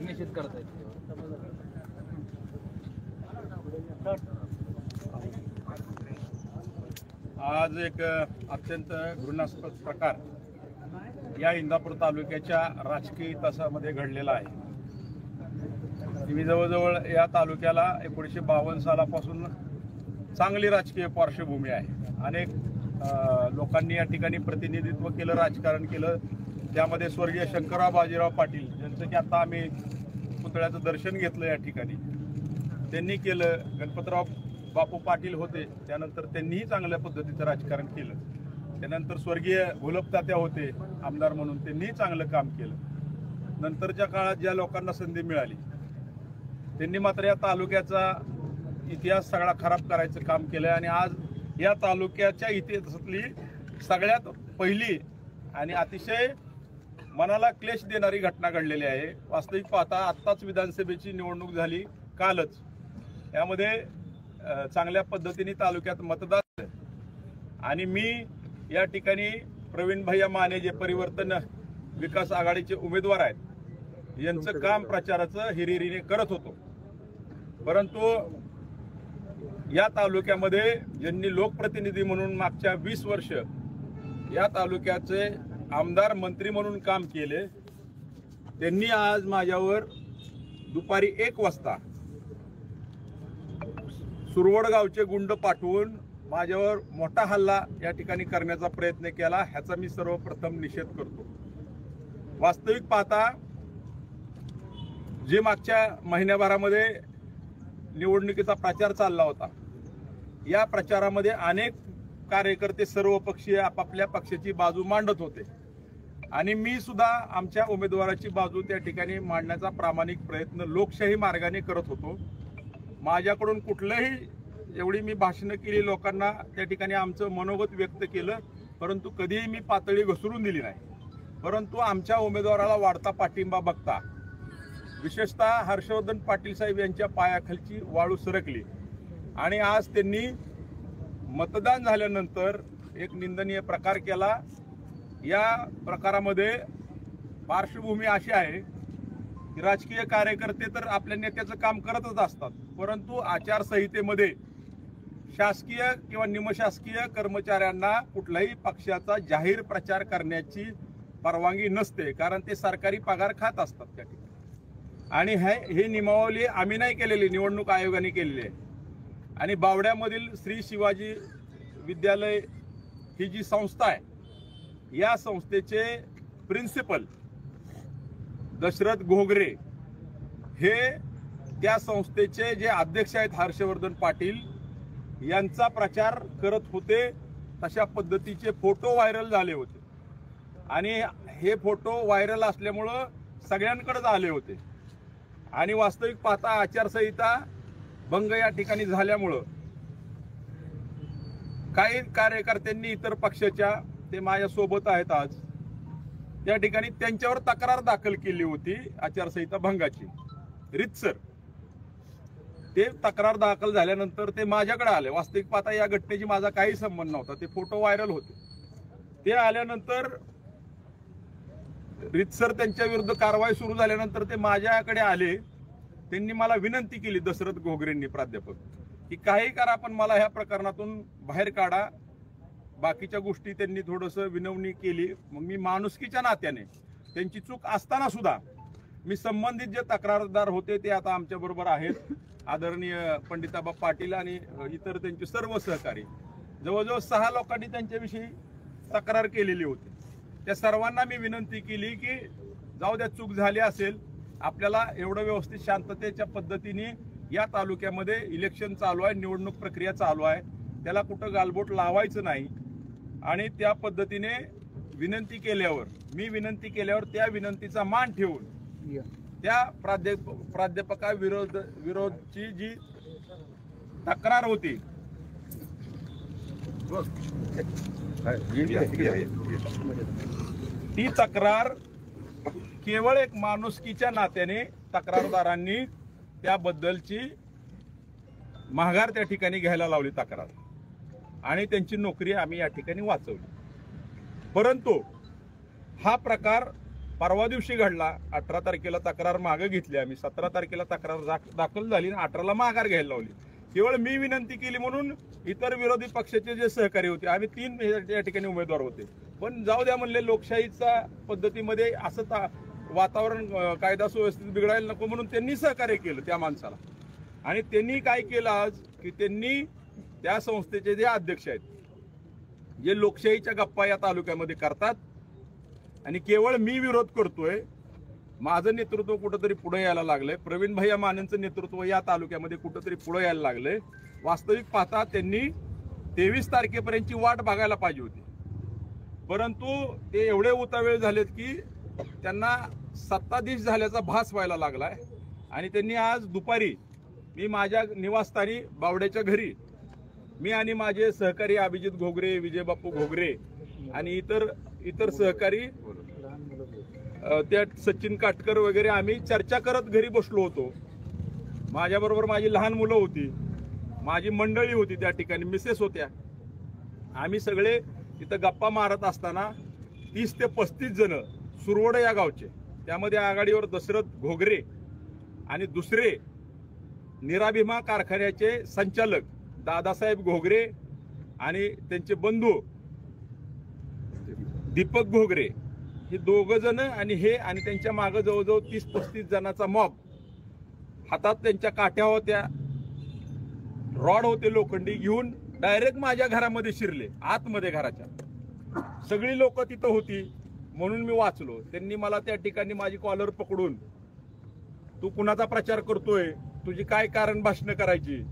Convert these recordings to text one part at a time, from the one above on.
निषेध करतायत. आज एक अत्यंत घृणास्पद प्रकार या इंदापूर तालुक्याच्या राजकीय इतिहासामध्ये घडलेला आहे. मी जवळजवळ या तालुक्याला 1952 सालापासून चांगली राजकीय पार्श्वभूमी आहे. अनेक लोकांनी या ठिकाणी प्रतिनिधित्व केलं, राजकारण केलं. त्यामध्ये स्वर्गीय शंकरराव बाजीराव पाटील यांचं की आता आम्ही पुतळ्याचं दर्शन घेतलं या ठिकाणी, त्यांनी केलं. गणपतराव बापू पाटील होते, त्यानंतर त्यांनीही चांगल्या पद्धतीचं राजकारण केलं. त्यानंतर स्वर्गीय घोलपतात्या होते आमदार म्हणून, त्यांनीही चांगलं काम केलं. नंतरच्या काळात ज्या लोकांना संधी मिळाली त्यांनी मात्र या तालुक्याचा इतिहास सगळा खराब करायचं काम केलं. आणि आज या तालुक्याच्या इतिहासातली सगळ्यात पहिली आणि अतिशय मनाला क्लेश देणारी घटना घडलेली आहे. वास्तविक पाहता आत्ताच विधानसभेची निवडणूक झाली कालच, यामध्ये चांगल्या पद्धतीने तालुक्यात मतदान आणि मी या ठिकाणी प्रवीण भैया माने जे परिवर्तन विकास आघाडीचे उमेदवार आहेत यांचं काम प्रचाराचं हिरिरीने करत होतो. परंतु या तालुक्यामध्ये ज्यांनी लोकप्रतिनिधी म्हणून मागच्या 20 वर्ष या तालुक्याचे आमदार मंत्री म्हणून काम केले, त्यांनी आज माझ्यावर दुपारी 1 वाजता सुरवड गावचे गुंड पाठवून माझ्यावर मोठा हल्ला या ठिकाणी करण्याचा प्रयत्न केला. ह्याचा मी सर्वप्रथम निषेध करतो. वास्तविक पाहता जे मागच्या महिन्याभरामध्ये निवडणुकीचा प्रचार चालला होता, या प्रचारामध्ये अनेक कार्यकर्ते सर्वपक्षीय आपापल्या पक्षाची बाजू मांडत होते आणि मी सुद्धा आमच्या उमेदवाराची बाजू त्या ठिकाणी मांडण्याचा प्रामाणिक प्रयत्न लोकशाही मार्गाने करत होतो. माझ्याकडून कुठलंही एवढी मी भाषणं केली, लोकांना त्या ठिकाणी आमचं मनोगत व्यक्त केलं, परंतु कधीही मी पातळी घसरून दिली नाही. परंतु आमच्या उमेदवाराला वाढता पाठिंबा बघता विशेषतः हर्षवर्धन पाटील साहेब यांच्या पायाखालची वाळू सरकली आणि आज त्यांनी मतदान झाल्यानंतर एक निंदनीय प्रकार केला. या प्रकारामध्ये पार्श्वभूमी अशी आहे की राजकीय कार्यकर्ते तर आपल्या नेत्याचं काम करतच असतात, परंतु आचारसंहितेमध्ये शासकीय किंवा निमशासकीय कर्मचाऱ्यांना कुठल्याही पक्षाचा जाहीर प्रचार करण्याची परवानगी नसते, कारण ते सरकारी पगार खात असतात त्या ठिकाणी. आणि हे नियमावली आम्ही नाही केलेली, निवडणूक आयोगाने केलेली आहे. आणि बावड्यामधील श्री शिवाजी विद्यालय ही जी संस्था आहे, या संस्थेचे प्रिन्सिपल दशरथ घोगरे हे त्या संस्थेचे जे अध्यक्ष आहेत हर्षवर्धन पाटील यांचा प्रचार करत होते. तशा पद्धतीचे फोटो व्हायरल झाले होते आणि हे फोटो व्हायरल असल्यामुळं सगळ्यांकडेच आले होते. आणि वास्तविक पाहता आचारसंहिता भंग या ठिकाणी झाल्यामुळं काही कार्यकर्त्यांनी इतर पक्षाच्या, ते माझ्यासोबत आहेत आज, त्या ठिकाणी त्यांच्यावर तक्रार दाखल केली होती आचारसंहिता भंगाची रीतसर. ते तक्रार दाखल झाल्यानंतर ते माझ्याकडे आले. वास्तविक पाहता या घटनेची माझा काही संबंध नव्हता, ते फोटो व्हायरल होते. ते आल्यानंतर रीतसर त्यांच्या विरुद्ध कारवाई सुरू झाल्यानंतर ते माझ्याकडे आले. त्यांनी मला विनंती केली, दशरथ घोगरेंनी प्राध्यापक, की काही करा पण मला ह्या प्रकरणातून बाहेर काढा. बाकीच्या गोष्टी त्यांनी थोडंसं विनवणी केली. मग मी माणुसकीच्या नात्याने, त्यांची चूक असताना सुद्धा मी संबंधित जे तक्रारदार होते ते आता आमच्या बरोबर आहेत, आदरणीय पंडिताबा पाटील आणि इतर त्यांचे सर्व सहकारी, जवळजवळ 6 लोकांनी त्यांच्याविषयी तक्रार केलेली होती. त्या सर्वांना मी विनंती केली की जाऊ द्या, चूक झाली असेल, आपल्याला एवढं व्यवस्थित शांततेच्या पद्धतीने या तालुक्यामध्ये इलेक्शन चालू आहे, निवडणूक प्रक्रिया चालू आहे, त्याला कुठं गालबोट लावायचं नाही. आणि त्या पद्धतीने विनंती केल्यावर त्या विनंतीचा मान ठेवून त्या विरोधची जी तक्रार होती ती तक्रार केवळ एक माणुसकीच्या नात्याने तक्रारदारांनी त्याबद्दलची माघार त्या ठिकाणी घ्यायला लावली तक्रार आणि त्यांची नोकरी आम्ही या ठिकाणी वाचवली। परंतु हा प्रकार परवा दिवशी घडला। 18 तारखेला तक्रार मागे घेतली आम्ही, 17 तारखेला तक्रार दाखल झाली आणि 18ला माघार घ्यायला लावली। केवळ मी विनंती केली म्हणून इतर विरोधी पक्षाचे जे सहकारी होते, आम्ही 3 या ठिकाणी उमेदवार होते, पण जाऊ द्या म्हणले, लोकशाहीच्या पद्धतीमध्ये असं वातावरण कायदा सुव्यवस्थित बिघडायला नको म्हणून त्यांनी सहकार्य केलं त्या माणसाला। आणि त्यांनी काय केलं आज की त्यांनी त्या संस्थेचे जे अध्यक्ष आहेत, जे लोकशाहीच्या गप्पा या तालुक्यामध्ये करतात आणि केवळ मी विरोध करतोय, माझं नेतृत्व कुठंतरी पुढे यायला लागलंय, प्रवीण भैया मानेंचं नेतृत्व या तालुक्यामध्ये कुठंतरी पुढे यायला लागलंय। वास्तविक पाहता त्यांनी 23 तारखेपर्यंतची वाट बघायला पाहिजे होती, परंतु ते एवढे उतावेळ झालेत की त्यांना सत्ताधीश झाल्याचा भास व्हायला लागलाय। आणि त्यांनी आज दुपारी मी माझ्या निवासस्थानी बावड्याच्या घरी मी आणि माझे सहकारी अभिजित घोगरे, विजयबापू घोगरे आणि इतर सहकारी त्या सचिन काटकर वगैरे आम्ही चर्चा करत घरी बसलो होतो। माझ्याबरोबर माझी लहान मुलं होती, माझी मंडळी होती, त्या ठिकाणी मिसेस होत्या। आम्ही सगळे तिथं गप्पा मारत असताना 30 ते 35 जण सुरवड या गावचे, त्यामध्ये आघाडीवर दशरथ घोगरे आणि दुसरे निराभिमा कारखान्याचे संचालक दादासाहेब घोगरे आणि त्यांचे बंधू दीपक घोगरे, हे 2 जण आणि त्यांच्या मागे जवळजवळ 30-35 जणांचा मॉब, हातात त्यांच्या काठ्या होत्या, रॉड होते लोखंडी, घेऊन डायरेक्ट माझ्या घरामध्ये शिरले, आतमध्ये घराच्या। सगळी लोक तिथं होती म्हणून मी वाचलो। त्यांनी मला त्या ठिकाणी माझी कॉलर पकडून, तू कुणाचा प्रचार करतोय, तुझी काय कारण भाषणं करायची,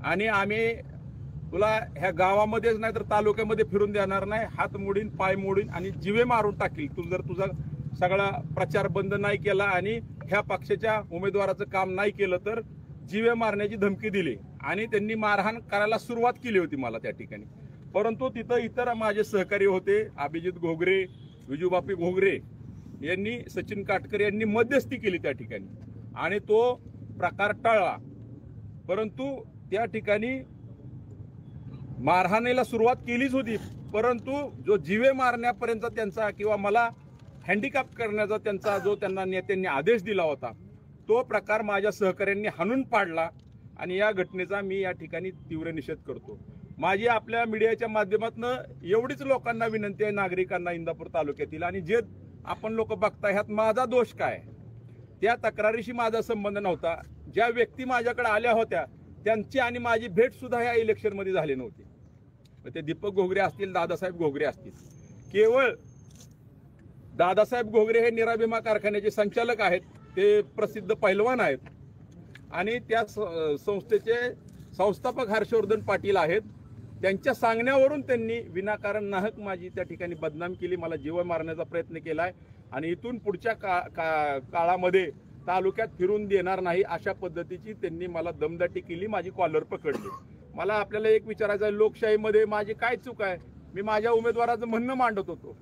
आणि आम्ही तुला ह्या गावामध्येच नाही तर तालुक्यामध्ये फिरून देणार नाही, हात मोडीन, पाय मोडीन आणि जीवे मारून टाकील तू जर तुझा सगळा प्रचार बंद नाही केला आणि ह्या पक्षाच्या उमेदवाराचं काम नाही केलं तर जीवे मारण्याची धमकी दिली। आणि त्यांनी मारहाण करायला सुरुवात केली होती मला त्या ठिकाणी। परंतु तिथं इतर माझे सहकारी होते, अभिजित घोगरे, विजूबापू घोगरे यांनी, सचिन काटकर यांनी मध्यस्थी केली त्या ठिकाणी आणि तो प्रकार टळला। परंतु त्या ठिकाणी मारहाणीला सुरुवात केलीच होती, परंतु जो जीवे मारण्यापर्यंत त्यांचा किंवा मला हँडिकॅप करण्याचा त्यांचा जो त्यांना नेत्यांनी आदेश दिला होता, तो प्रकार माझ्या सहकाऱ्यांनी हाणून पाडला आणि या घटनेचा मी या ठिकाणी तीव्र निषेध करतो। माझी आपल्या मीडियाच्या माध्यमातून एवढीच लोकांना विनंती आहे, नागरिकांना इंदापूर तालुक्यातील, आणि जे आपण लोक बघताय ह्यात माझा दोष काय, त्या तक्रारीशी माझा संबंध नव्हता। ज्या व्यक्ती माझ्याकडे आल्या होत्या त्यांची आणि माझी भेट सुद्धा या इलेक्शनमध्ये झाली नव्हती। ते दीपक घोगरे असतील, दादासाहेब घोगरे असतील, केवळ दादासाहेब घोगरे हे निराभिमा कारखान्याचे संचालक आहेत, ते प्रसिद्ध पैलवान आहेत आणि त्या संस्थेचे संस्थापक हर्षवर्धन पाटील आहेत। त्यांच्या सांगण्यावरून त्यांनी विनाकारण नाहक माझी त्या ठिकाणी बदनाम केली, मला जीव मारण्याचा प्रयत्न केलाय आणि इथून पुढच्या काळामध्ये तालुक्यात फिरून देणार नाही अशा पद्धतीची त्यांनी मला दमदाटी केली, माझी कॉलर पकडली। मला आपल्याला एक विचारायचं आहे, लोकशाहीमध्ये माझी काय चूक आहे? मी माझ्या उमेदवाराचं म्हणणं मांडत होतो,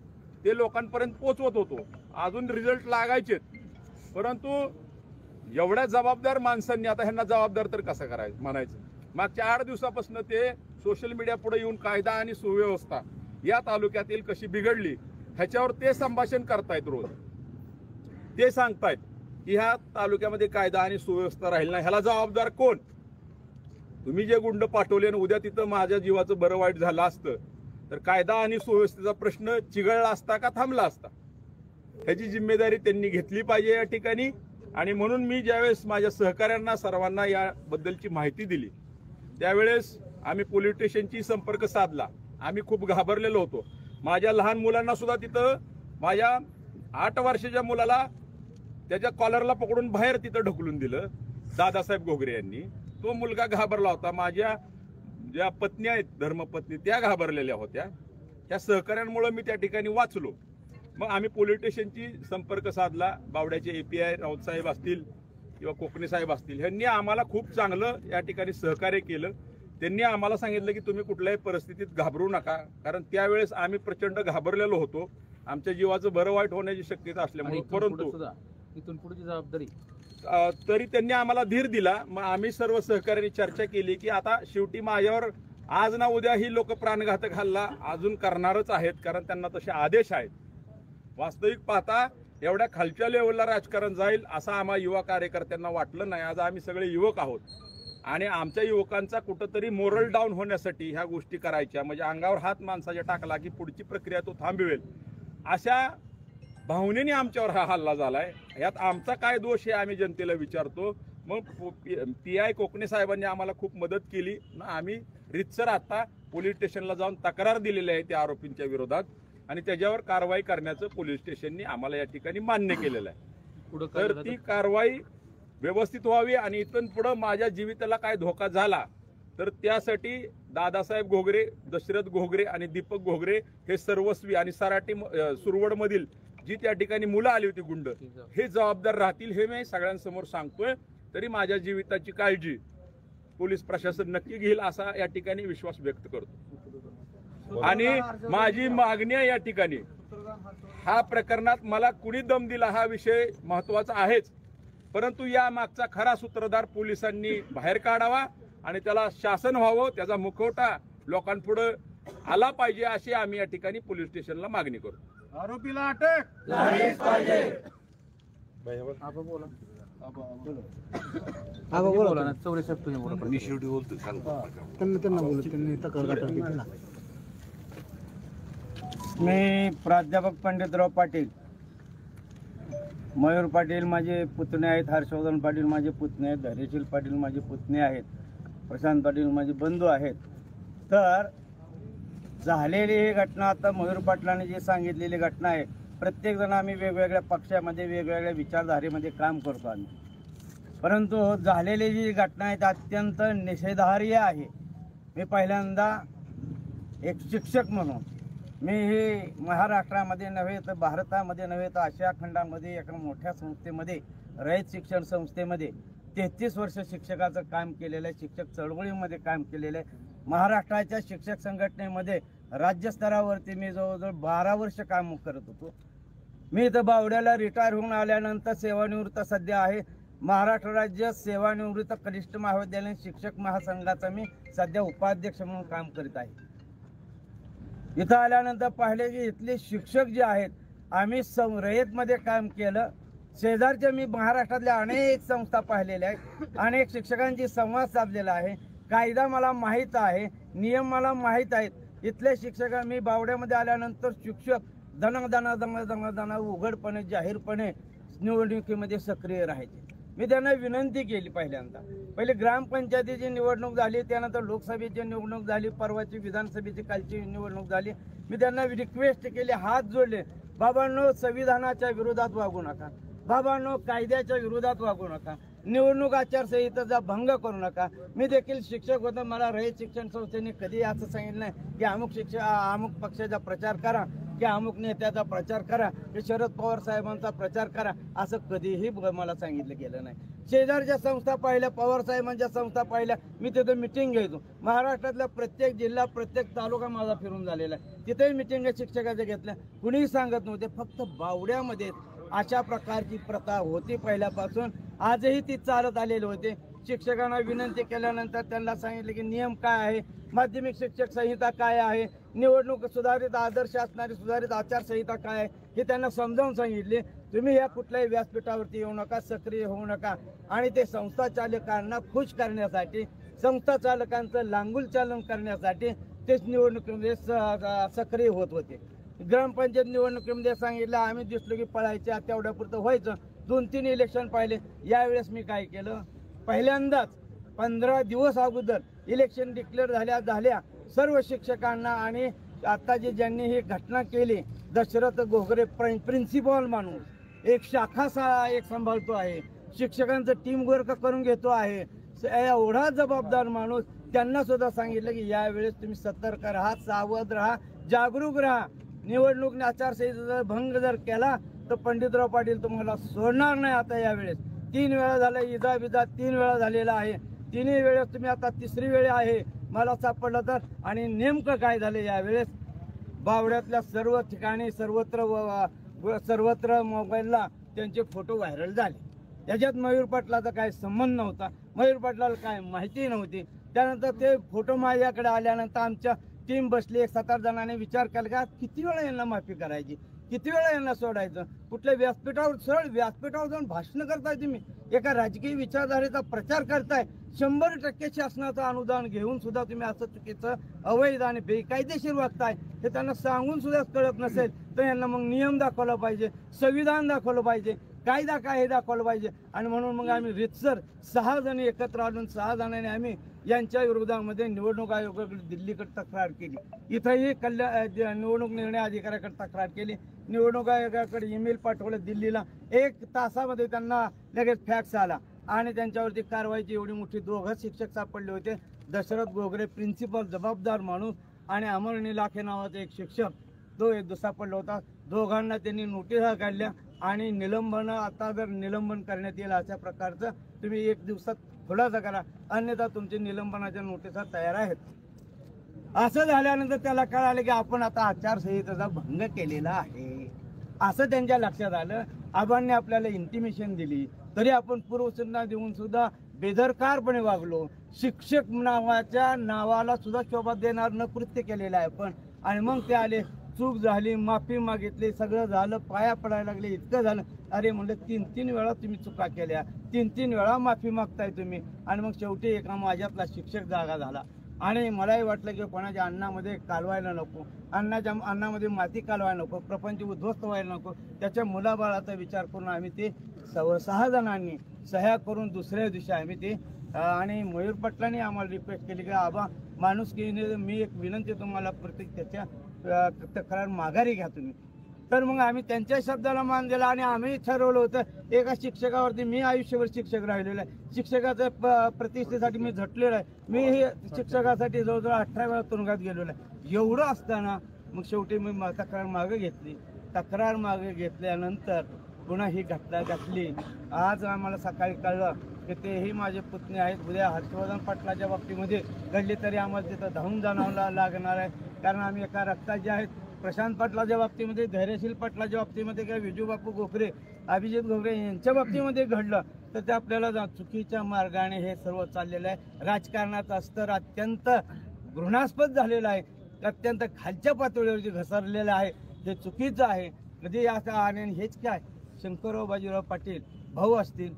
ते लोकांपर्यंत पोहोचवत होतो, अजून रिझल्ट लागायचेत, परंतु एवढ्या जबाबदार माणसांनी आता ह्यांना जबाबदार तर कसं करायचं म्हणायचं। मागच्या 8 दिवसापासून ते सोशल मीडिया पुढे येऊन कायदा आणि सुव्यवस्था या तालुक्यातील कशी बिघडली ह्याच्यावर ते संभाषण करतायत रोज। ते सांगतायत की ह्या तालुक्यामध्ये कायदा आणि सुव्यवस्था राहील नाही, ह्याला जबाबदार कोण? तुम्ही जे गुंड पाठवले आणि उद्या तिथं माझ्या जीवाचं बरं वाईट झालं असतं तर कायदा आणि सुव्यवस्थेचा प्रश्न चिघळला असता का थांबला असता? ह्याची जिम्मेदारी त्यांनी घेतली पाहिजे या ठिकाणी। आणि म्हणून मी ज्यावेळेस माझ्या सहकाऱ्यांना सर्वांना याबद्दलची माहिती दिली त्यावेळेस आम्ही पोलीस स्टेशनशी संपर्क साधला। आम्ही खूप घाबरलेलो होतो। माझ्या लहान मुलांना सुद्धा तिथं, माझ्या 8 वर्षाच्या मुलाला त्याच्या कॉलरला पकडून बाहेर तिथं ढकलून दिलं दादासाहेब घोगरे यांनी। तो मुलगा घाबरला होता, माझ्या ज्या पत्नी आहेत धर्मपत्नी त्या घाबरलेल्या होत्या। त्या सहकार्यांमुळे मी त्या ठिकाणी वाचलो. मग आम्ही पोलीस स्टेशनची संपर्क साधला. बावड्याचे API राऊत साहेब असतील किंवा कोकणे साहेब असतील, ह्यांनी आम्हाला खूप चांगलं या ठिकाणी सहकार्य केलं. त्यांनी आम्हाला सांगितलं की तुम्ही कुठल्याही परिस्थितीत घाबरू नका, कारण त्यावेळेस आम्ही प्रचंड घाबरलेलो होतो. आमच्या जीवाचं बरं वाईट होण्याची शक्यता असल्यामुळे. परंतु इथून पुढची जबाबदारी तरी त्यांनी आम्हाला धीर दिला. मग आम्ही सर्व सहकार्यांनी चर्चा केली की आता शेवटी माझ्यावर आज ना उद्या ही लोक प्राणघातक हल्ला अजून करणारच आहेत, कारण त्यांना तसे आदेश आहेत. वास्तविक पाहता एवढ्या खालच्या लेवलला राजकारण जाईल असं आम्हा युवा कार्यकर्त्यांना वाटलं नाही. आज आम्ही सगळे युवक आहोत आणि आमच्या युवकांचा कुठंतरी मोरल डाऊन होण्यासाठी ह्या गोष्टी करायच्या, म्हणजे अंगावर हात माणसाच्या टाकला की पुढची प्रक्रिया तो थांबवेल, अशा भावनेने आमच्यावर हा हल्ला झालाय. यात आमचा काय दोष आहे आम्ही जनतेला विचारतो. मग PI कोकणे साहेबांनी आम्हाला खूप मदत केली. आम्ही रितसर आता पोलीस स्टेशनला जाऊन तक्रार दिलेली आहे त्या आरोपींच्या विरोधात आणि त्याच्यावर कारवाई करण्याचं पोलीस स्टेशननी आम्हाला या ठिकाणी मान्य केलेलं आहे. तर ती कारवाई व्यवस्थित व्हावी आणि इथून पुढे माझ्या जीविताला काय धोका झाला तर त्यासाठी दादासाहेब घोगरे, दशरथ घोगरे आणि दीपक घोगरे हे सर्वस्वी आणि सराटी सुरवड मधील जी त्या ठिकाणी मुलं आली होती गुंड, हे जबाबदार राहतील हे मी सगळ्यांसमोर सांगतोय. तरी माझ्या जीविताची काळजी पोलीस प्रशासन नक्की घेईल असा या ठिकाणी विश्वास व्यक्त करतो. आणि माझी मागणी आहे या ठिकाणी, हा प्रकरणात मला कुणी दम दिला हा विषय महत्वाचा आहेच, परंतु या मागचा खरा सूत्रधार पोलिसांनी बाहेर काढावा आणि त्याला शासन व्हावं, त्याचा मुखवटा लोकांपुढे आला पाहिजे अशी आम्ही या ठिकाणी पोलीस स्टेशनला मागणी करतो. आरोपीला अटक झालीच पाहिजे. मी प्राध्यापक पंडितराव पाटील, मयूर पाटील माझे पुतणे आहेत, हर्षवर्धन पाटील माझे पुतणे आहेत, धैर्यशील पाटील माझे पुतणे आहेत, प्रशांत पाटील माझे बंधू आहेत. तर झालेली ही घटना, आता मयूर पाटलांनी जी सांगितलेली घटना आहे, प्रत्येक जण आम्ही वेगवेगळ्या पक्षामध्ये वेगवेगळ्या विचारधारेमध्ये काम करतो आम्ही, परंतु झालेली जी घटना आहे ती अत्यंत निषेधार्ह आहे. मी पहिल्यांदा एक शिक्षक म्हणून मी हे महाराष्ट्रामध्ये नव्हे तर भारतामध्ये नव्हे तर आशिया खंडामध्ये एका मोठ्या संस्थेमध्ये, रयत शिक्षण संस्थेमध्ये 33 वर्ष शिक्षकाचं काम केलेलं आहे, शिक्षक चळवळीमध्ये काम केलेलं आहे. महाराष्ट्राच्या शिक्षक संघटनेमध्ये राज्यस्तरावरती मी जवळजवळ 12 वर्ष काम करत होतो. मी इथं बावड्याला रिटायर होऊन आल्यानंतर सेवानिवृत्त सध्या आहे. महाराष्ट्र राज्य सेवानिवृत्त कनिष्ठ महाविद्यालयीन शिक्षक महासंघाचा मी सध्या उपाध्यक्ष म्हणून काम करीत आहे. इथं आल्यानंतर पाहिले की इथले शिक्षक जे आहेत, आम्ही रयतमध्ये काम केलं, शेजारच्या मी महाराष्ट्रातल्या अनेक संस्था पाहिलेल्या आहेत, अनेक शिक्षकांची संवाद साधलेला आहे, कायदा मला माहीत आहे, नियम मला माहीत आहेत. इथले शिक्षक मी बावड्यामध्ये आल्यानंतर शिक्षक दना उघडपणे जाहीरपणे निवडणुकीमध्ये सक्रिय राहायचे. मी त्यांना विनंती केली, पहिले ग्रामपंचायतीची निवडणूक झाली, त्यानंतर लोकसभेची निवडणूक झाली, परवाची विधानसभेची कालची निवडणूक झाली. मी त्यांना रिक्वेस्ट केली, हात जोडले, बाबांनो संविधानाच्या विरोधात वागू नका, बाबांनो कायद्याच्या विरोधात वागू नका, निवडणूक आचारसंहितेचा भंग करू नका. मी देखील शिक्षक होतो, मला रयत शिक्षण संस्थेने कधी असं सांगितलं नाही की अमुक पक्षाचा प्रचार करा, की अमुक नेत्याचा प्रचार करा, की शरद पवार साहेबांचा प्रचार करा, असं कधीही मला सांगितलं गेलं नाही. शेजारच्या संस्था पाहिल्या, पवार साहेबांच्या संस्था पाहिल्या, मी तिथं मिटिंग घ्यायचो. महाराष्ट्रातला प्रत्येक जिल्हा, प्रत्येक तालुका माझा फिरून झालेला आहे, तिथेही मिटिंग शिक्षकाच्या घेतल्या, कुणीही सांगत नव्हते. फक्त बावड्यामध्ये अशा प्रकारची प्रथा होती पहिल्यापासून, आजही ती चालत आलेली होते. शिक्षकांना विनंती केल्यानंतर त्यांना सांगितले की नियम काय आहे, माध्यमिक शिक्षक संहिता काय आहे, निवडणूक सुधारित आदर्श असणारी सुधारित आचारसंहिता काय आहे हे त्यांना समजावून सांगितले. तुम्ही या कुठल्याही व्यासपीठावरती येऊ नका, सक्रिय होऊ नका. आणि ते संस्था चालकांना खुश करण्यासाठी, संस्था चालकांचं लांगुल चालन करण्यासाठी तेच निवडणुकीमध्ये सक्रिय होत होते. ग्रामपंचायत निवडणुकीमध्ये सांगितलं, आम्ही दिसलो की पळायच्या तेवढ्यापुरतं व्हायचं. 2-3 इलेक्शन पाहिले. यावेळेस मी काय केलं, पहिल्यांदाच 15 दिवस अगोदर इलेक्शन डिक्लेअर झाल्या सर्व शिक्षकांना आणि आता ज्यांनी ही घटना केली, दशरथ घोगरे प्रिन्सिपल माणूस, एक शाखा सांभाळतो आहे, शिक्षकांचं टीम वर्क करून घेतो आहे, एवढा जबाबदार माणूस, त्यांना सुद्धा सांगितलं की यावेळेस तुम्ही सतर्क राहा, सावध राहा, जागरूक राहा. निवडणूक आचारसंहितेचा भंग जर केला तर पंडितराव पाटील तुम्हाला सोडणार नाही. आता यावेळेस 3 वेळा झालं, इजा 3 वेळा झालेला आहे. तिन्ही वेळेस तुम्ही आता 3री वेळ आहे मला सापडलं तर. आणि नेमकं काय झालं यावेळेस, बावड्यातल्या सर्व ठिकाणी सर्वत्र मोबाईलला त्यांचे फोटो व्हायरल झाले. याच्यात मयूर पाटलाचा काय संबंध नव्हता, मयूर पाटलाला काय माहिती नव्हती. त्यानंतर ते फोटो माझ्याकडे आल्यानंतर आमच्या टीम बसली, 7-8 जणांनी विचार केला का किती वेळा यांना माफी करायची, किती वेळा यांना सोडायचं. कुठल्या व्यासपीठावर सरळ व्यासपीठावर जाऊन भाषण करताय तुम्ही, एका राजकीय विचारधारेचा प्रचार करताय. 100% शासनाचं अनुदान घेऊन सुद्धा तुम्ही असं चुकीचं अवैध आणि बेकायदेशीर वागताय. हे त्यांना सांगून सुद्धा कळत नसेल तर यांना मग नियम दाखवला पाहिजे, संविधान दाखवलं पाहिजे, कायदा काय हे दाखवलं पाहिजे. आणि म्हणून मग आम्ही रितसर 6 जण एकत्र आलो. 6 जणांनी आम्ही यांच्या विरोधामध्ये निवडणूक आयोगाकडे दिल्लीकडे तक्रार केली. इथंही निवडणूक निर्णय अधिकाऱ्याकडे तक्रार केली. निवडणूक आयोगाकडे ईमेल पाठवलं दिल्लीला. 1 तासामध्ये त्यांना लगेच फॅक्स आला आणि त्यांच्यावरती कारवाईची एवढी मोठी. 2 शिक्षक सापडले होते, दशरथ गोगरे प्रिन्सिपल जबाबदार माणूस आणि अमरणी लाखे नावाचा एक शिक्षक तो एक सापडला होता. दोघांना त्यांनी नोटिसा काढल्या आणि निलंबन, आता जर निलंबन करण्यात येईल अशा प्रकारचं तुम्ही 1 दिवसात खुलासा करा, अन्यथा तुमची निलंबनाच्या नोटिसा तयार आहेत. असं झाल्यानंतर त्याला कळालं की आपण आता आचारसंहितेचा भंग केलेला आहे असं त्यांच्या लक्षात आलं. आबांनी आपल्याला इंटिमेशन दिली तरी आपण पूर्वसूचना देऊन सुद्धा बेदरकारपणे वागलो. शिक्षक नावाच्या नावाला सुद्धा शोभा देणार न कृत्य केलेलं आहे आपण. आणि मग ते आले, चूक झाली, माफी मागितली, सगळं झालं, पाया पडायला लागले, इतकं झालं. अरे म्हणलं 3 वेळा तुम्ही चुका केल्या, 3 वेळा माफी मागताय तुम्ही. आणि मग शेवटी एका माझ्यातला शिक्षक जागा झाला. आणि मलाही वाटलं की कोणाच्या अन्नामध्ये कालवायला नको, अन्नामध्ये माती कालवायला नको, प्रपंच उद्ध्वस्त व्हायला नको. त्याच्या मुलाबाळाचा विचार करून आम्ही ते 6 जणांनी सह्या करून दुसऱ्या दिवशी आम्ही ते आणि मयूर पाटलांनी आम्हाला रिक्वेस्ट केली की आबा माणुसकीने मी एक विनंती तुम्हाला प्रत्येक त्याच्या तक्रार माघारी घ्या तुम्ही. तर मग आम्ही त्यांच्या शब्दाला मान दिला आणि आम्ही ठरवलं होतं एका शिक्षकावरती, मी आयुष्यभर शिक्षक राहिलेलो आहे, शिक्षकाच्या प्रतिष्ठेसाठी मी झटलेलो आहे. मी हे शिक्षकासाठी जवळजवळ 18 वेळा तुरुंगात गेलेलो आहे. एवढं असताना मग शेवटी मी तक्रार मागे घेतली. तक्रार मागे घेतल्यानंतर पुन्हा ही घटना घडली. आज आम्हाला सकाळी कळलं की तेही माझे पुतणे आहेत. उद्या हर्षवर्धन पाटलाच्या बाबतीमध्ये घडली तरी आम्हाला तिथं धावून जाणं लागणार आहे. कारण आम्ही एका रक्ताचे आहेत. प्रशांत पाटलाच्या बाबतीमध्ये, धैर्यशील पाटलाच्या बाबतीमध्ये किंवा विजूबापू गोखरे, अभिजित गोखरे यांच्या बाबतीमध्ये घडलं तर ते आपल्याला चुकीच्या मार्गाने हे सर्व चाललेलं आहे. राजकारणाचा स्तर अत्यंत घृणास्पद झालेला आहे, अत्यंत खालच्या पातळीवरती घसरलेलं आहे. हे चुकीचं आहे. कधी असं आणि हेच काय, शंकरराव बाजीराव पाटील भाऊ असतील,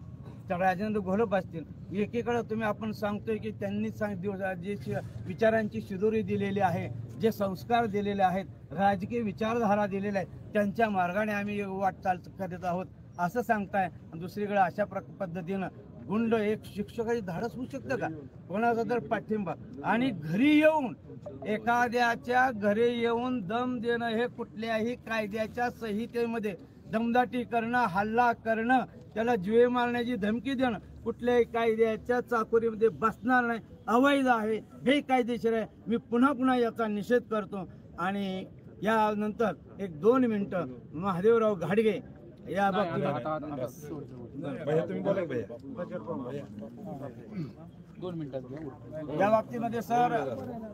राजेंद्र घोलप असतील, एकीकडे तुम्ही आपण सांगतोय की त्यांनी जे विचारांची शिदोरी दिलेली आहे, जे संस्कार दिलेले आहेत, राजकीय विचारधारा दिलेल्या आहेत, त्यांच्या मार्गाने आम्ही वाटचाल करीत आहोत असं सांगताय. दुसरीकडे अशा पद्धतीनं गुंड एक शिक्षकाची धाडस होऊ शकतं का? कोणाचा तर पाठिंबा आणि घरी येऊन, एखाद्याच्या घरी येऊन दम देणं हे कुठल्याही कायद्याच्या संहितेमध्ये, दमदाटी करणं, हल्ला करणं, त्याला जीवे मारण्याची धमकी देणं कुठल्याही कायद्याच्या चाकोरीमध्ये बसणार नाही, अवैध आहे, बेकायदेशीर आहे. मी पुन्हा याचा निषेध करतो. आणि यानंतर 1-2 मिनिटं महादेवराव घाडगे या बाबतीत 2 मिनिटात या बाबतीमध्ये सर,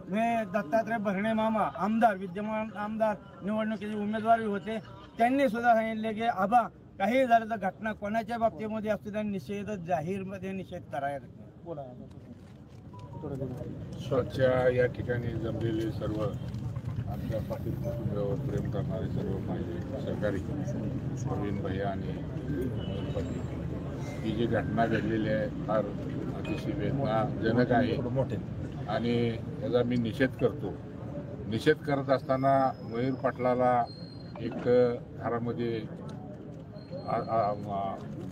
मी दत्तात्रय भरणे मामा आमदार, विद्यमान आमदार, निवडणुकीचे उमेदवार होते, त्यांनी सुद्धा सांगितले की आबा काही झालं तर घटना कोणाच्या बाबतीमध्ये असतो त्या निषेध जाहीरमध्ये निषेध करायला. स्वतःच्या या ठिकाणी जमलेले सर्व आमच्या पाटील कुटुंबावर प्रेम करणारे सर्व माझे सहकारी प्रवीण भैया आणि मयूर पाटील, ही जी घटना घडलेली आहे फार अतिशय वेदनाजनक आहे आणि याचा मी निषेध करतो. निषेध करत असताना मयूर पाटलाला एक घरामध्ये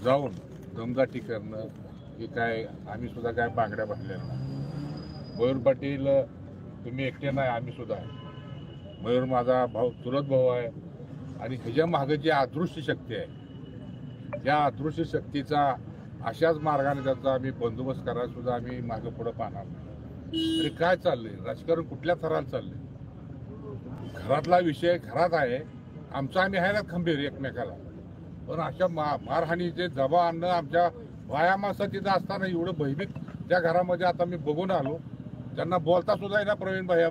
जाऊन दमदाटी करणं हे काय, आम्ही सुद्धा काय बांगड्या भरल्या नाही. मयूर पाटील तुम्ही एकटे नाही, आम्ही सुद्धा आहे. मयूर माझा भाऊ, चुलत भाऊ आहे आणि ह्याच्या मागे जी अदृश्य शक्ती आहे, त्या अदृश्य शक्तीचा अशाच मार्गाने त्याचा आम्ही बंदोबस्त करायला सुद्धा आम्ही मागे पुढे पाहणार नाही. तरी काय चाललंय राजकारण, कुठल्या थराला चाललंय? घरातला विषय घरात आहे, आमचा आम्ही आहे ना खंबीर एकमेकाला, पण अशा मारहाणीचे जबा आणणं आमच्या बाया माणसं तिथं असताना एवढं भयभीत त्या घरामध्ये आता मी बघून आलो, त्यांना बोलता सुद्धा ना प्रवीण भाई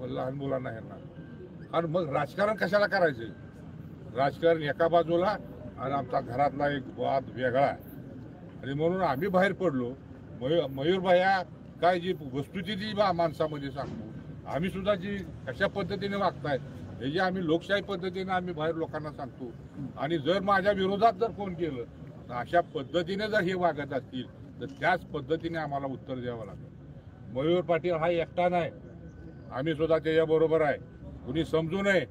लहान मुलांना ह्यांना. आणि मग राजकारण कशाला करायचं? राजकारण एका बाजूला आणि आमचा घरातला एक वाद वेगळा आहे. आणि म्हणून आम्ही बाहेर पडलो. मयूर भैया काय जी वस्तुस्थिती माणसामध्ये सांगतो, आम्ही सुद्धा जी कशा पद्धतीने वागतायत हे आम्ही लोकशाही पद्धतीने आम्ही बाहेर लोकांना सांगतो. आणि जर माझ्या विरोधात जर फोन केलं तर अशा पद्धतीने जर हे वागत असतील तर त्याच पद्धतीने आम्हाला उत्तर द्यावं लागेल. मयूर पाटील हा एकटा नाही, आम्ही सुद्धा त्याच्याबरोबर आहे. कुणी समजू नये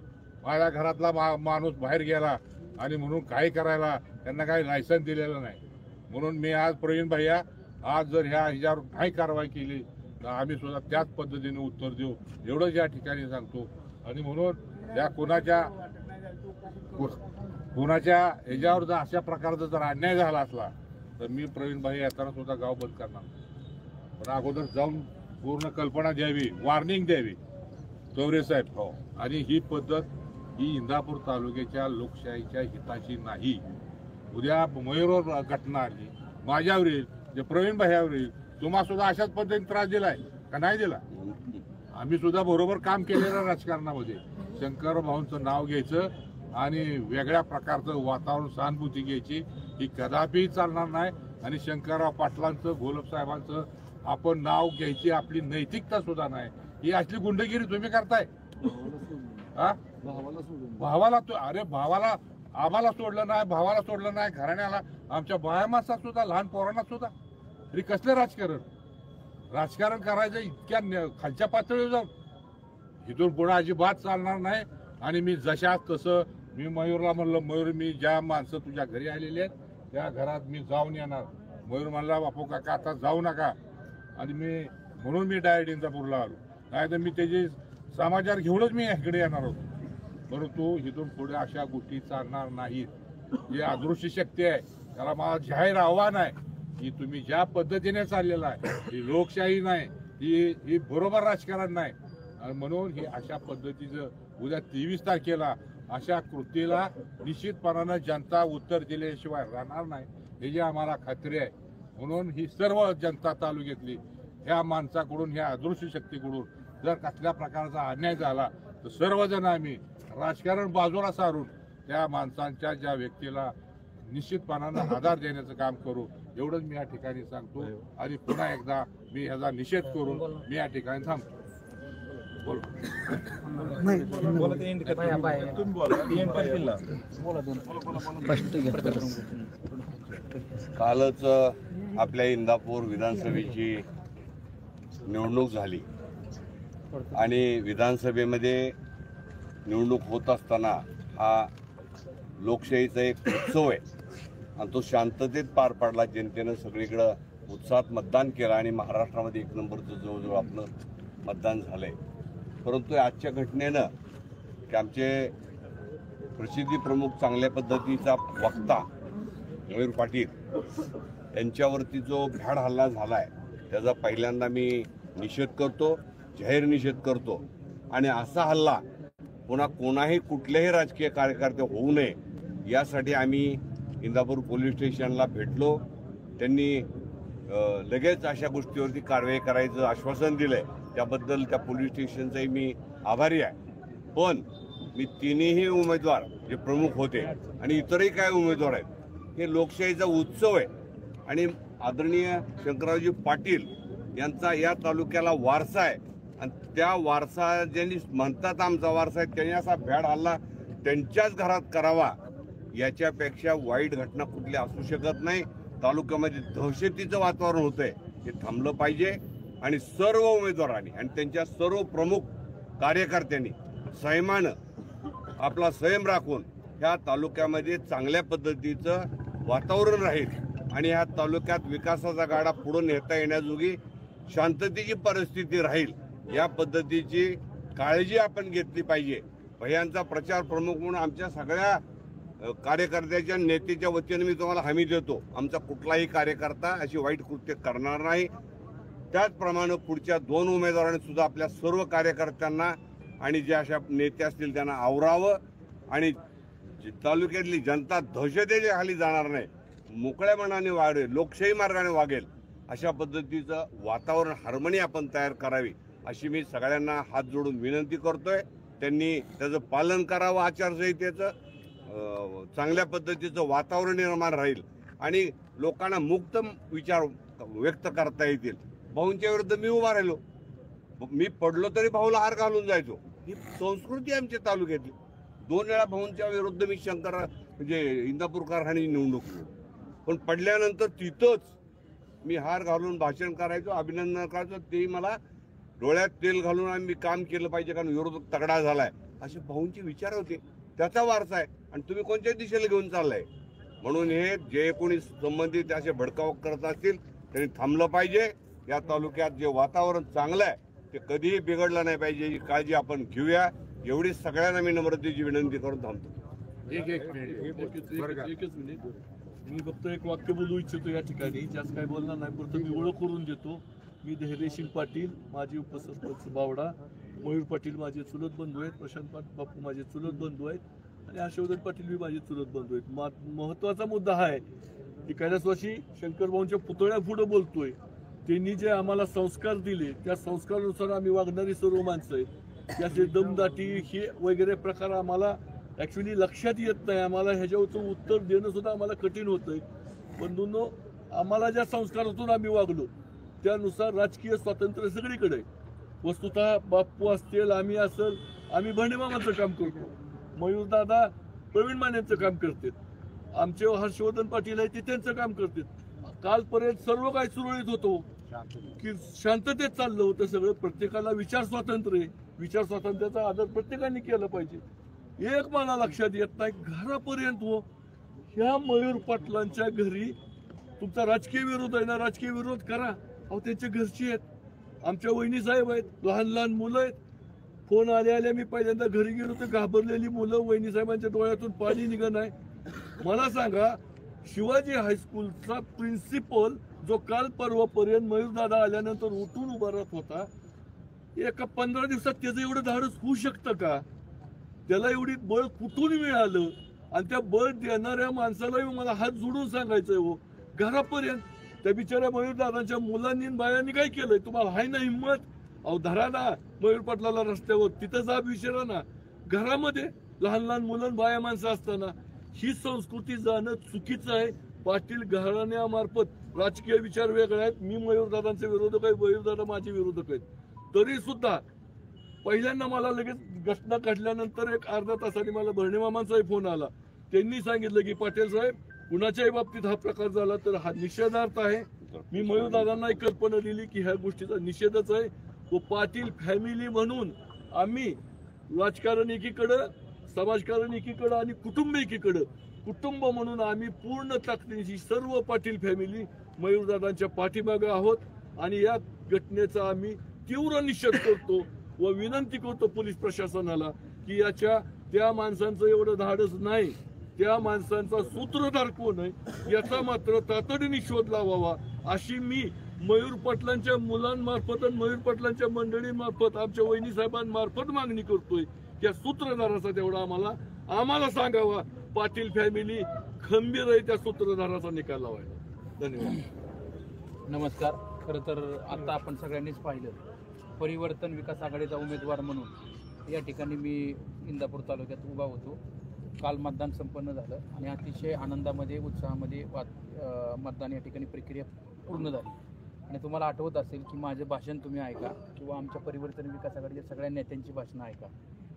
माझ्या घरातला माणूस बाहेर गेला आणि म्हणून काही करायला त्यांना काही लायसन्स दिलेलं नाही. म्हणून मी आज प्रवीण भैया आज जर ह्याच्यावर काही कारवाई केली तर आम्ही सुद्धा त्याच पद्धतीने उत्तर देऊ, एवढंच या ठिकाणी सांगतो. आणि म्हणून या कुणाच्या ह्याच्यावर जर अशा प्रकारचा जर अन्याय झाला असला तर मी प्रवीण भाई येताना सुद्धा गाव बंद करणार. पण अगोदर जाऊन पूर्ण कल्पना द्यावी, वॉर्निंग द्यावी चौरे साहेब. हो, आणि ही पद्धत ही इंदापूर तालुक्याच्या लोकशाहीच्या हिताची नाही. उद्या मयूरवर घटना आली, माझ्यावर येईल, जे प्रवीण भाईवर येईल. तुम्हाला सुद्धा अशाच पद्धतीने त्रास दिलाय का नाही दिला? आम्ही सुद्धा बरोबर काम केलेलं राजकारणामध्ये. शंकर भाऊंचं नाव घ्यायचं आणि वेगळ्या प्रकारचं वातावरण सहानुभूती घ्यायची ही कदापि चालणार नाही. आणि शंकरराव पाटलांचं, घोलप साहेबांचं आपण नाव घ्यायची आपली नैतिकता सुद्धा नाही. ही असली गुंडगिरी तुम्ही करताय. भावाला अरे भावाला आम्हाला सोडलं नाही, भावाला सोडलं नाही, घराण्याला, आमच्या बाया माणसात सुद्धा, लहान पोरांना सुद्धा. तरी कसलं राजकारण करायचं इतक्या खालच्या पातळीवर जाऊन? इथून पुढे अजिबात चालणार नाही. आणि मी जशा तसं मी मयूरला म्हणलं, मयूर मी ज्या माणसं तुझ्या घरी आलेली आहेत त्या घरात मी जाऊन येणार. मयूर म्हणला बापू काका आता जाऊ नका. आणि म्हणून मी डायरेक्ट इंदापूरला आलो, नाही तर मी त्याची समाचार घेऊनच मी इकडे येणार होतो. परंतु इथून पुढे अशा गोष्टी चालणार नाहीत. ही अदृश्य शक्ती आहे, त्याला मला जाहीर आव्हान आहे की तुम्ही ज्या पद्धतीने चाललेला आहे ही लोकशाही नाही, ही बरोबर राजकारण नाही. आणि म्हणून ही अशा पद्धतीचं उद्या 23 तारखेला अशा कृतीला निश्चितपणानं जनता उत्तर दिल्याशिवाय राहणार नाही, हे जी आम्हाला खात्री आहे. म्हणून ही सर्व जनता तालुक्यातली ह्या माणसाकडून, ह्या अदृश्य शक्तीकडून जर कसल्या प्रकारचा अन्याय झाला तर सर्वजण आम्ही राजकारण बाजूला सारून त्या माणसांच्या, ज्या व्यक्तीला निश्चितपणानं आधार देण्याचं काम करू, एवढंच मी या ठिकाणी सांगतो. आणि पुन्हा एकदा मी ह्याचा निषेध करून मी या ठिकाणी थांबतो. कालच आपल्या इंदापूर विधानसभेची निवडणूक झाली आणि विधानसभेमध्ये निवडणूक होत असताना हा लोकशाहीचा एक उत्सव आहे आणि तो शांततेत पार पडला. जनतेनं सगळीकडं उत्साहात मतदान केलं आणि महाराष्ट्रामध्ये 1 नंबरचं जवळजवळ आपलं मतदान झालंय. परंतु आजच्या घटनेनं की आमचे प्रसिद्धी प्रमुख, चांगल्या पद्धतीचा वक्ता मयूर पाटील यांच्यावरती जो भ्याड हल्ला झाला आहे त्याचा पहिल्यांदा मी निषेध करतो, जाहीर निषेध करतो. आणि असा हल्ला पुन्हा कोणाही कुठल्याही राजकीय कार्यकर्ते होऊ नये यासाठी आम्ही इंदापूर पोलीस स्टेशनला भेटलो. त्यांनी लगेच अशा गोष्टीवरती कारवाई करायचं आश्वासन दिलंय, त्याबद्दल त्या पोलीस स्टेशनचाही मी आभारी आहे. पण मी तिन्ही उमेदवार जे प्रमुख होते आणि इतरही काय उमेदवार आहेत, हे लोकशाहीचा उत्सव आहे आणि आदरणीय शंकररावजी पाटील यांचा या तालुक्याला वारसा आहे आणि त्या वारसा ज्यांनी म्हणतात आमचा वारसा आहे त्यांनी असा भ्याड हल्ला त्यांच्याच घरात करावा याच्यापेक्षा वाईट घटना कुठली असू शकत नाही. तालुक्यामध्ये दहशतीचं वातावरण होतंय, हे थांबलं पाहिजे. आणि सर्व उमेदवारांनी आणि त्यांच्या सर्व प्रमुख कार्यकर्त्यांनी संयमानं आपला संयम राखून ह्या तालुक्यामध्ये चांगल्या पद्धतीचं वातावरण राहील आणि ह्या तालुक्यात विकासाचा गाडा पुढे नेता येण्याजोगी शांततेची परिस्थिती राहील या पद्धतीची काळजी आपण घेतली पाहिजे. भैयांचा प्रचार प्रमुख म्हणून आमच्या सगळ्या कार्यकर्त्याच्या नेत्याच्या वतीने मी तुम्हाला हमी देतो, आमचा कुठलाही कार्यकर्ता अशी वाईट कृत्य करणार नाही. त्याचप्रमाणे पुढच्या 2 उमेदवारांनी सुद्धा आपल्या सर्व कार्यकर्त्यांना आणि ज्या अशा नेते असतील त्यांना आवरावं आणि तालुक्यातली जनता दहशतेच्या खाली जाणार नाही, मोकळ्या मनाने वागेल, लोकशाही मार्गाने वागेल, अशा पद्धतीचं वातावरण हार्मनी आपण तयार करावी अशी मी सगळ्यांना हात जोडून विनंती करतोय. त्यांनी त्याचं पालन करावं, आचारसंहितेचं चांगल्या पद्धतीचं वातावरण निर्माण राहील आणि लोकांना मुक्त विचार व्यक्त करता येतील. भाऊंच्या विरुद्ध मी उभा राहिलो, मी पडलो तरी भाऊला हार घालून जायचो, ही संस्कृती आमच्या तालुक्यातली. 2 वेळा भाऊंच्या विरुद्ध मी म्हणजे इंदापूर कारखान्याची निवडणूक लढलो, पण पडल्यानंतर तिथंच मी हार घालून भाषण करायचो, अभिनंदन करायचो. तेही मला डोळ्यात तेल घालून आम्ही काम केलं पाहिजे कारण विरोधक तगडा झालाय असे भाऊंचे विचार होते. त्याचा वारसा आहे आणि तुम्ही कोणत्या दिशेला घेऊन चाललाय. म्हणून हे जे कोणी संबंधित असे भडकाव करत असतील त्यांनी थांबलं पाहिजे. या तालुक्यात जे वातावरण चांगलं आहे ते कधीही बिघडलं नाही पाहिजे, ही काळजी आपण घेऊया. एवढी सगळ्यांना मी नम्रतेची विनंती करून थांबतो. एकच मिनिट. मी फक्त एक वाक्य बोलू इच्छितो या ठिकाणी, जास्त काय बोलणार नाही. परत मी ओळख करून देतो. मी धैर्यशील पाटील, माजी उपसरपंच बावडा, मयूर पाटील माझे चुलत बंधू आहेत, प्रशांत बापू माझे चुलत बंधू आहेत आणि हर्षवर्धन पाटील बी माझे चुलत बंधू आहेत. महत्वाचा मुद्दा हा आहे की कैलासवासी शंकरभाऊंच्या पुतळ्या पुढे बोलतोय. त्यांनी जे आम्हाला संस्कार दिले त्या संस्कारानुसार आम्ही वागणारी सर्व माणसं आहेत. त्याचे दमदाटी हे वगैरे प्रकार आम्हाला ॲक्च्युली लक्षात येत नाही. आम्हाला ह्याच्यावरचं उत्तर देणं सुद्धा आम्हाला कठीण होतंय. बंधूंनो, आम्हाला ज्या संस्कारातून आम्ही वागलो त्यानुसार राजकीय स्वातंत्र्य सगळीकडे आहे. वस्तुतः बाप्पू असतील, आम्ही असेल, आम्ही भंडेमामाचं काम करतो, मयूरदादा प्रवीण मानेंचं काम करतात, आमचे हर्षवर्धन पाटील आहे ते त्यांचं काम करतात. कालपर्यंत सर्व काही सुरळीत होतो की शांततेत चाललं होतं सगळं. प्रत्येकाला विचार स्वातंत्र्य आहे, विचार स्वातंत्र्याचा आदर प्रत्येकाने केला पाहिजे. एक मला लक्षात येत नाही, घरापर्यंत ह्या मयूर पाटलांच्या घरी तुमचा राजकीय विरोध आहे ना, राजकीय विरोध करा. अहो त्यांच्या घरची आहेत, आमच्या वहिनी साहेब आहेत, लहान लहान मुलं आहेत. फोन आल्या मी पहिल्यांदा घरी गेलो तर घाबरलेली मुलं, वहिनी साहेबांच्या डोळ्यातून पाणी निघत आहे. मला सांगा, शिवाजी हायस्कूलचा प्रिन्सिपल जो काल परवापर्यंत मयूरदादा आल्यानंतर उठून उभा राहत होता, एका 15 दिवसात त्याचं एवढं धाडस होऊ शकतं का? त्याला एवढी बळ कुठून मिळालं? आणि त्या बळ देणाऱ्या माणसालाही मला हात जोडून सांगायचंय, हो घरापर्यंत त्या बिचाऱ्या मयूरदादांच्या मुलांनी बायांनी काय केलंय? तुम्हाला हाय ना हिंमत? अहो धरा ना मयूर पाटलाला रस्त्यावर, तिथं जा विचारा ना. घरामध्ये लहान लहान मुलं बाया माणसं असताना ही संस्कृती जाणं चुकीचं आहे. पाटील घराण्यामार्फत राजकीय विचार वेगळे आहेत. मी मयूरदादांचे विरोधक आहे, मयूरदादा माझे विरोधक आहेत. तरी सुद्धा पहिल्यांदा मला लगेच घटना घडल्यानंतर एक अर्धा तासाने मला भरणेमामांचाही फोन आला. त्यांनी सांगितलं की पाटील साहेब, कुणाच्याही बाबतीत हा प्रकार झाला तर हा निषेधार्थ आहे. मी मयूरदादांना एक कल्पना दिली की ह्या गोष्टीचा निषेधच आहे. तो पाटील फॅमिली म्हणून आम्ही राजकारण एकीकडं, समाजकारण एकीकडं आणि कुटुंब एकीकडं, कुटुंब म्हणून आम्ही पूर्ण ताकदीची सर्व पाटील फॅमिली मयूरदादांच्या पाठीमागे आहोत. आणि या घटनेचा आम्ही तीव्र निषेध करतो व विनंती करतो पोलीस प्रशासनाला की याच्या त्या माणसांचं एवढं धाडस नाही, त्या माणसांचा सूत्रधार कोण आहे याचा मात्र तातडीने शोध लावावा अशी मी मयूर पाटलांच्या मुलांमार्फत आणि मयूर पाटलांच्या मंडळीमार्फत, आमच्या वहिनी साहेबांमार्फत मागणी करतोय. त्या सूत्रधाराचा तेवढा आम्हाला सांगावा. पाटील फॅमिली खंबीर आहे, त्या सूत्रधाराचा निकाल लावायला. धन्यवाद. नमस्कार. खरं तर आता आपण सगळ्यांनीच पाहिलं, परिवर्तन विकास आघाडीचा उमेदवार म्हणून या ठिकाणी मी इंदापूर तालुक्यात उभा होतो. काल मतदान संपन्न झालं आणि अतिशय आनंदामध्ये, उत्साहामध्ये मतदान या ठिकाणी प्रक्रिया पूर्ण झाली. आणि तुम्हाला आठवत असेल की माझं भाषण तुम्ही ऐका किंवा आमच्या परिवर्तन विकास आघाडीच्या सगळ्या नेत्यांची भाषणं ऐका.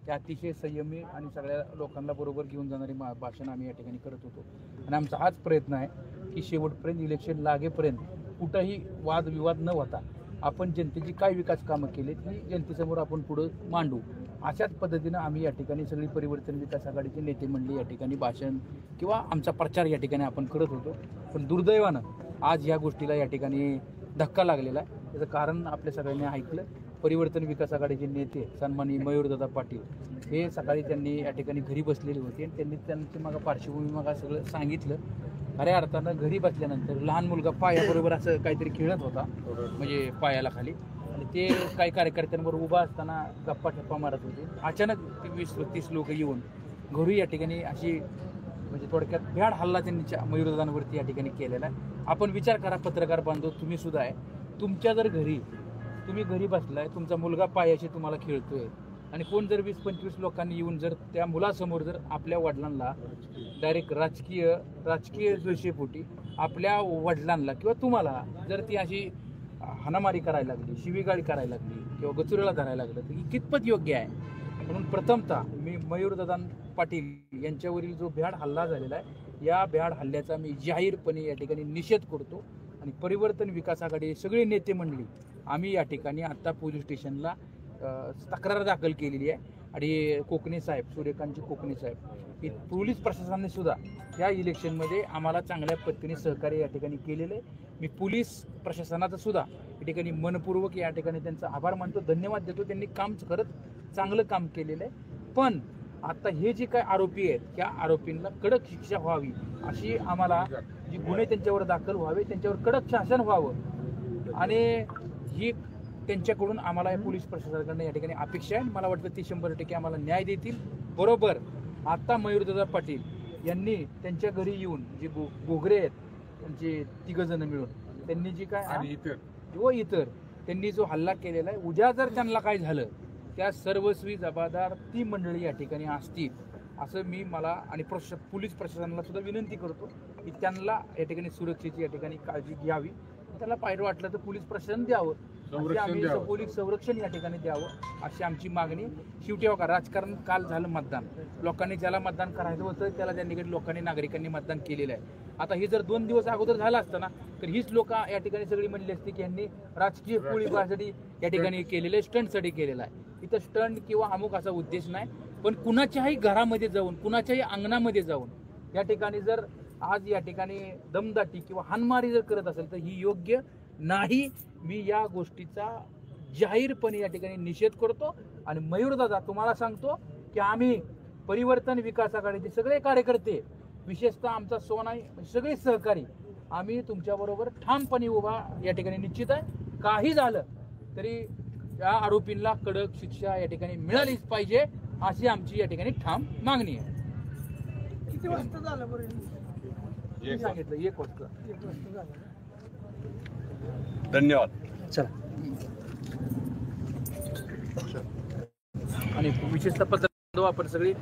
ते अतिशय संयमी आणि सगळ्या लोकांना बरोबर घेऊन जाणारी भाषण आम्ही या ठिकाणी करत होतो. आणि आमचा हाच प्रयत्न आहे की शेवटपर्यंत इलेक्शन लागेपर्यंत कुठंही वादविवाद न होता आपण जनतेची काय विकास कामं केलीत ही जनतेसमोर आपण पुढं मांडू. अशाच पद्धतीनं आम्ही या ठिकाणी सगळी परिवर्तन विकास आघाडीचे नेते मंडळी या ठिकाणी भाषण किंवा आमचा प्रचार या ठिकाणी आपण करत होतो. पण दुर्दैवानं आज या गोष्टीला या ठिकाणी धक्का लागलेला आहे. त्याचं कारण आपल्या सगळ्यांनी ऐकलं. परिवर्तन विकास आघाडीचे नेते सन्माननीय मयूरदादा पाटील हे सकाळी त्यांनी या ठिकाणी घरी बसलेले होते आणि त्यांनी त्यांची मग पार्श्वभूमी मग सगळं सांगितलं. खऱ्या अर्थानं घरी बसल्यानंतर लहान मुलगा पायाबरोबर असं काहीतरी खेळत होता, म्हणजे पायाला खाली, आणि ते काही कार्यकर्त्यांवर उभा असताना गप्पा ठप्पा मारत होते. अचानक 20-30 लोक येऊन घरी या ठिकाणी अशी म्हणजे थोडक्यात भ्याड हल्ला त्यांनी मयूरदादांवरती या ठिकाणी केलेला आहे. आपण विचार करा पत्रकार बांधव, तुम्ही सुद्धा आहे, तुमच्या जर तुम्ही घरी बसलाय, तुमचा मुलगा पायाशी तुम्हाला खेळतोय आणि कोण जर 20-25 लोकांनी येऊन जर त्या मुलासमोर जर आपल्या वडिलांना डायरेक्ट राजकीय द्वेषेपोटी आपल्या वडिलांना किंवा तुम्हाला जर ती अशी हाणामारी करायला लागली, शिवीगाळी करायला लागली किंवा गचुऱ्याला धरायला लागलं तर ही कितपत योग्य आहे. म्हणून प्रथमतः मी मयूरदादा पाटील यांच्यावरील जो भ्याड हल्ला झालेला आहे, या भ्याड हल्ल्याचा मी जाहीरपणे या ठिकाणी निषेध करतो. आणि परिवर्तन विकास आघाडी सगळे नेते मंडळी आम्ही या ठिकाणी आता पोलीस स्टेशनला तक्रार दाखल केलेली आहे. आणि कोकणे साहेब, सूर्यकांतजी कोकणे साहेब, ही पोलीस प्रशासनाने सुद्धा या इलेक्शनमध्ये आम्हाला चांगल्या पद्धतीने सहकार्य या ठिकाणी केलेलं आहे. मी पोलीस प्रशासनाचं सुद्धा या ठिकाणी मनपूर्वक या ठिकाणी त्यांचा आभार मानतो, धन्यवाद देतो. त्यांनी काम खरंच चांगलं काम केलेलं आहे. पण आता हे जे काय आरोपी आहेत त्या आरोपींना कडक शिक्षा व्हावी अशी आम्हाला जी गुन्हे त्यांच्यावर दाखल व्हावे, त्यांच्यावर कडक शासन व्हावं आणि ही त्यांच्याकडून आम्हाला या पोलीस प्रशासनाकडनं या ठिकाणी अपेक्षा आहे. मला वाटतं ती 100% आम्हाला न्याय देतील. बरोबर आता मयूरदादा पाटील यांनी त्यांच्या घरी येऊन जे गोगरे आहेत त्यांचे 3 जण मिळून त्यांनी जी काय इतर त्यांनी जो हल्ला केलेला आहे, उद्या जर त्यांना काय झालं त्या सर्वस्वी जबाबदार ती मंडळी या ठिकाणी असतील असं मला आणि पोलीस प्रशासनाला सुद्धा विनंती करतो की त्यांना या ठिकाणी सुरक्षेची या ठिकाणी काळजी घ्यावी. त्याला पाहिजे वाटलं तर पोलीस प्रशासन द्यावं, पोलीस संरक्षण या ठिकाणी द्यावं अशी आमची मागणी. शेवटी बघा, राजकारण काल झालं मतदान, लोकांनी ज्याला मतदान करायचं होतं त्याला त्या निगडीत लोकांनी नागरिकांनी मतदान केलेलं आहे. आता हे जर 2 दिवस अगोदर झालं असतं ना तर हीच लोक या ठिकाणी सगळी म्हणली असती की यांनी राजकीय पोळीबासाठी या ठिकाणी केलेलं आहे, स्टंटसाठी केलेलं आहे. इथं स्टंट किंवा अमुक असा उद्देश नाही, पण कुणाच्याही घरामध्ये जाऊन कुणाच्याही अंगणामध्ये जाऊन या ठिकाणी जर आज या ठिकाणी दमदाटी किंवा हाणमारी जर करत असेल तर ही योग्य नाही. मी या गोष्टीचा जाहीरपणे या ठिकाणी निषेध करतो. आणि मयूरदादा तुम्हाला सांगतो की आम्ही परिवर्तन विकास आघाडीचे सगळे कार्यकर्ते, विशेषतः आमचा सोनाई सगळे सहकारी, आम्ही तुमच्याबरोबर ठामपणे उभा या ठिकाणी निश्चित आहे. काही झालं तरी या आरोपींना कडक शिक्षा या ठिकाणी मिळालीच पाहिजे अशी आमची या ठिकाणी ठाम मागणी आहे. किती वाजता झालं बरं? सांगितलं 1 वाजता. धन्यवाद. चला. आणि विशेषतः पत्र आपण सगळी